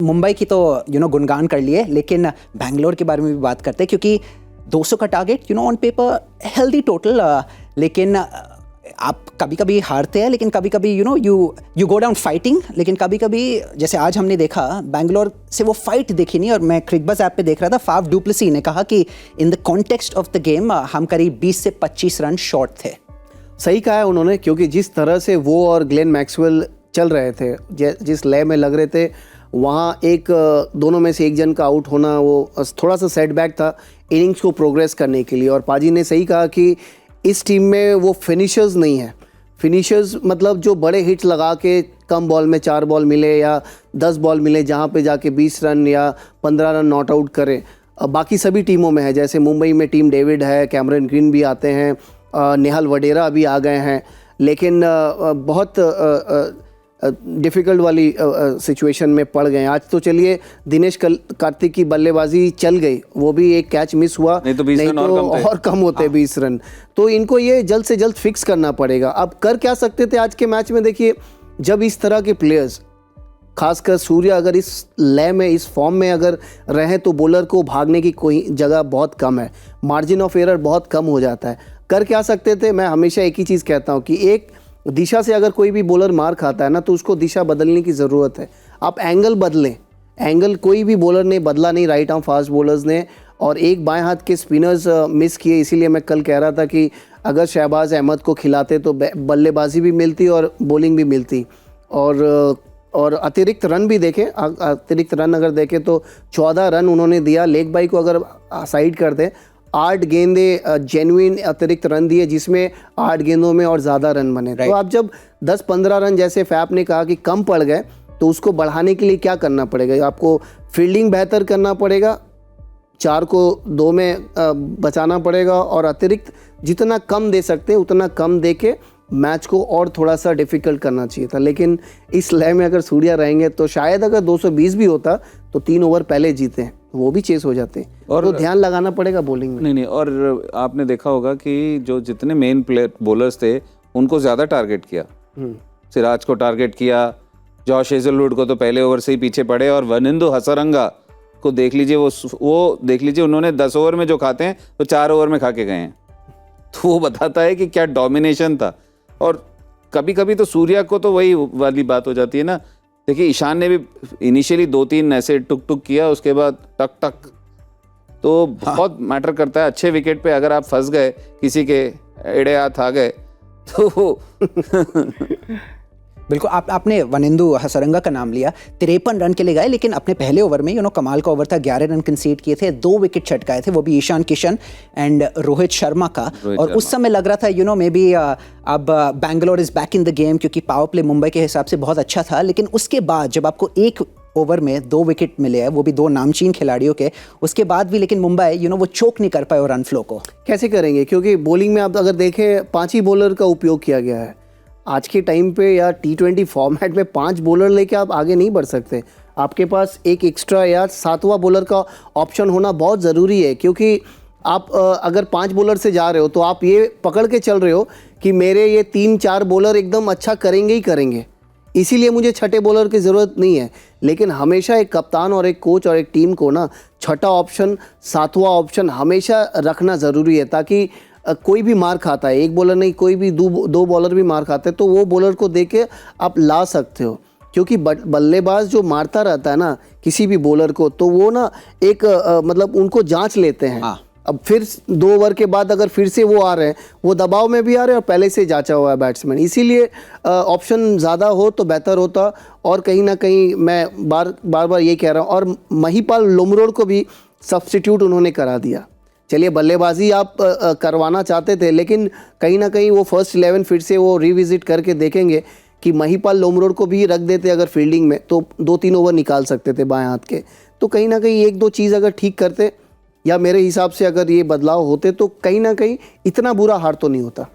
मुंबई की तो गुणगान कर लिए, लेकिन बैंगलोर के बारे में भी बात करते हैं, क्योंकि 200 का target on paper healthy total, लेकिन आप कभी कभी हारते हैं, लेकिन कभी कभी यू गो डाउन फाइटिंग। लेकिन कभी कभी जैसे आज हमने देखा बैंगलोर से वो फाइट देखी नहीं। और मैं क्रिकबज़ ऐप पे देख रहा था, फाफ डू प्लेसी ने कहा कि in the context of the game हम करीब 20 से 25 रन शॉर्ट थे। सही कहा है उन्होंने, क्योंकि जिस तरह से वो और ग्लेन मैक्सवेल चल रहे थे, जिस लय में लग रहे थे, वहाँ एक दोनों में से एक जन का आउट होना वो थोड़ा सा सेटबैक था इनिंग्स को प्रोग्रेस करने के लिए। और पाजी ने सही कहा कि इस टीम में वो फिनिशर्स नहीं है। फिनिशर्स मतलब जो बड़े हिट्स लगा के कम बॉल में 4 बॉल मिले या 10 बॉल मिले, जहाँ पे जाके 20 रन या 15 रन नॉट आउट करें, बाकी सभी टीमों में है। जैसे मुंबई में टीम डेविड है, कैमरन ग्रीन भी आते हैं, नेहाल वडेरा भी आ गए हैं, लेकिन बहुत डिफ़िकल्ट वाली सिचुएशन में पड़ गए। आज तो चलिए दिनेश कार्तिक की बल्लेबाजी चल गई, वो भी एक कैच मिस हुआ, नहीं तो 20 रन और कम होते 20 रन। तो इनको ये जल्द से जल्द फिक्स करना पड़ेगा। अब कर क्या सकते थे आज के मैच में? देखिए, जब इस तरह के प्लेयर्स, खासकर सूर्या अगर इस लय में, इस फॉर्म में अगर रहें, तो बॉलर को भागने की कोई जगह बहुत कम है, मार्जिन ऑफ एरर बहुत कम हो जाता है। कर क्या सकते थे? मैं हमेशा एक ही चीज़ कहता हूँ कि एक दिशा से अगर कोई भी बॉलर मार खाता है ना, तो उसको दिशा बदलने की ज़रूरत है। आप एंगल बदलें। एंगल कोई भी बॉलर ने बदला नहीं, राइट आर्म फास्ट बॉलर्स ने, और एक बाएं हाथ के स्पिनर्स मिस किए। इसीलिए मैं कल कह रहा था कि अगर शहबाज अहमद को खिलाते तो बल्लेबाजी भी मिलती और बॉलिंग भी मिलती। और अतिरिक्त रन भी देखें, अतिरिक्त रन अगर देखें तो 14 रन उन्होंने दिया। लेग बाई को अगर साइड कर दें, 8 गेंदे जेन्युइन अतिरिक्त रन दिए, जिसमें 8 गेंदों में और ज़्यादा रन बने। तो आप जब 10-15 रन, जैसे फैप ने कहा कि कम पड़ गए, तो उसको बढ़ाने के लिए क्या करना पड़ेगा? आपको फील्डिंग बेहतर करना पड़ेगा, 4 को 2 में बचाना पड़ेगा, और अतिरिक्त जितना कम दे सकते हैं उतना कम दे के मैच को और थोड़ा सा डिफ़िकल्ट करना चाहिए था। लेकिन इस लय में अगर सूर्या रहेंगे तो शायद अगर 220 भी होता तो 3 ओवर पहले जीते हैं, वो भी चेस हो जाते। और तो ध्यान लगाना पड़ेगा बॉलिंग में। नहीं, और आपने देखा होगा कि जो जितने मेन प्लेयर बॉलर्स थे उनको ज़्यादा टारगेट किया। सिराज को टारगेट किया, जॉश हेजलवुड को तो पहले ओवर से ही पीछे पड़े, और वनिंदु हसरंगा को देख लीजिए, वो देख लीजिए, उन्होंने 10 ओवर में जो खाते हैं वो 4 ओवर में खा के गए हैं। तो वो बताता है कि क्या डोमिनेशन था। और कभी कभी तो सूर्या को तो वही वाली बात हो जाती है ना। देखिए, ईशान ने भी इनिशियली 2-3 ऐसे टुक टुक किया, उसके बाद टक टक, तो बहुत मैटर करता है। अच्छे विकेट पे अगर आप फंस गए, किसी के एड़े हाथ आ गए तो बिल्कुल। आपने वनिंदु हसरंगा का नाम लिया, 53 रन के लिए गए, लेकिन अपने पहले ओवर में कमाल का ओवर था, 11 रन कंसीड किए थे, 2 विकेट छटकाए थे, वो भी ईशान किशन एंड रोहित शर्मा का। और उस समय लग रहा था मे बी अब Bangalore is back in the game, क्योंकि पावर प्ले मुंबई के हिसाब से बहुत अच्छा था। लेकिन उसके बाद जब आपको एक ओवर में 2 विकेट मिले हैं, वो भी 2 नामचीन खिलाड़ियों के, उसके बाद भी लेकिन मुंबई वो चोक नहीं कर पाए और रन फ्लो को। कैसे करेंगे? क्योंकि बॉलिंग में आप अगर देखें 5 ही बॉलर का उपयोग किया गया है आज के टाइम पे, या T20 फॉर्मेट में 5 बॉलर लेके आप आगे नहीं बढ़ सकते। आपके पास एक एक्स्ट्रा या 7वां बॉलर का ऑप्शन होना बहुत ज़रूरी है। क्योंकि आप अगर 5 बॉलर से जा रहे हो तो आप ये पकड़ के चल रहे हो कि मेरे ये 3-4 बॉलर एकदम अच्छा करेंगे ही करेंगे, इसीलिए मुझे छठे बॉलर की ज़रूरत नहीं है। लेकिन हमेशा एक कप्तान और एक कोच और एक टीम को ना छठा ऑप्शन, 7वां ऑप्शन हमेशा रखना ज़रूरी है, ताकि कोई भी मार खाता है, एक बॉलर नहीं, कोई भी 2 बॉलर भी मार खाते हैं, तो वो बॉलर को दे के आप ला सकते हो। क्योंकि बल्लेबाज जो मारता रहता है ना किसी भी बॉलर को, तो वो ना एक मतलब उनको जांच लेते हैं। अब फिर 2 ओवर के बाद अगर फिर से वो आ रहे हैं, वो दबाव में भी आ रहे हैं और पहले से जांचा हुआ है बैट्समैन, इसीलिए ऑप्शन ज़्यादा हो तो बेहतर होता। और कहीं ना कहीं मैं बार ये कह रहा हूँ, और महिपाल लोमरोड को भी सब्स्टिट्यूट उन्होंने करा दिया। चलिए, बल्लेबाजी आप करवाना चाहते थे, लेकिन कहीं ना कहीं वो फर्स्ट 11 फिर से वो रिविजिट करके देखेंगे कि महिपाल लोमरोड को भी रख देते अगर फील्डिंग में, तो 2-3 ओवर निकाल सकते थे बाएं हाथ के। तो कहीं ना कहीं 1-2 चीज़ अगर ठीक करते, या मेरे हिसाब से अगर ये बदलाव होते, तो कहीं ना कहीं इतना बुरा हार तो नहीं होता।